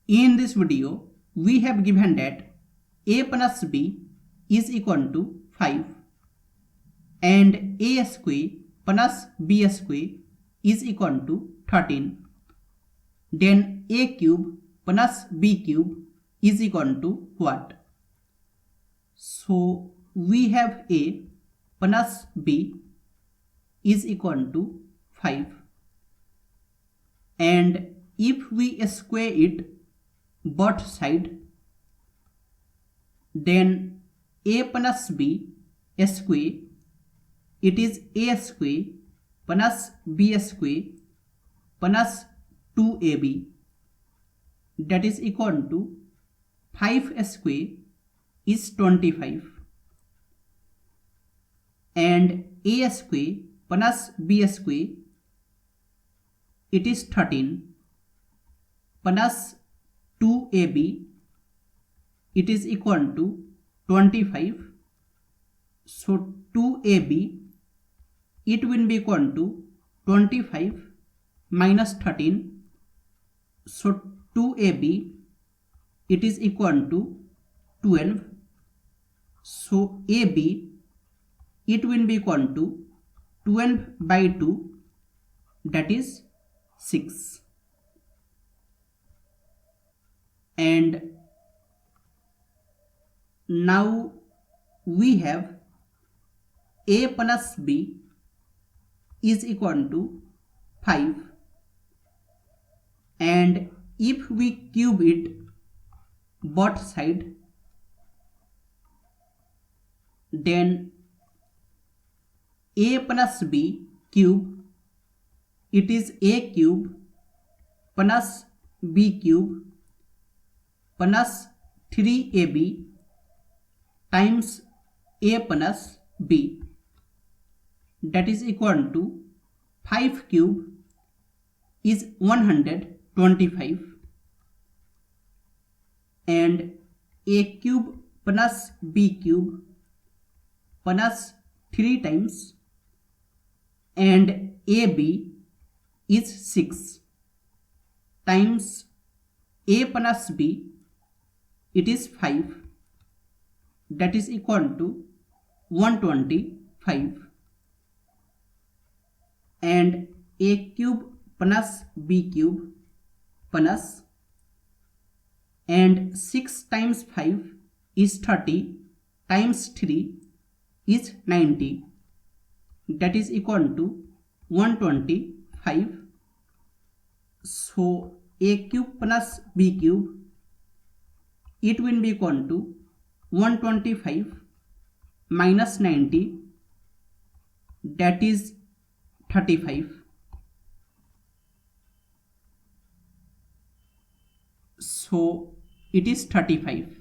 In this video, we have given that a plus b is equal to 5 and a square plus b square is equal to 13. Then a cube plus b cube is equal to what? So we have a plus b is equal to 5, and if we square it both side, then a plus b square, it is a square plus b square plus 2ab, that is equal to 5 square is 25, and a square plus b square, it is 13 plus 2ab, it is equal to 25. So 2ab, it will be equal to 25 minus 13. So 2ab, it is equal to 12. So ab, it will be equal to 12 by 2, that is 6. And now we have a plus b is equal to 5, and if we cube it both side, then a plus b cube, it is a cube plus b cube plus 3ab times a plus b, that is equal to 5 cube is 125, and a cube plus b cube plus 3 times, and ab is 6 times a plus b, it is 5, that is equal to 125, and a cube plus b cube plus, and 6 times 5 is 30 times 3 is 90, that is equal to 125. So a cube plus b cube, it will be equal to 125 minus 90, that is 35. So it is 35.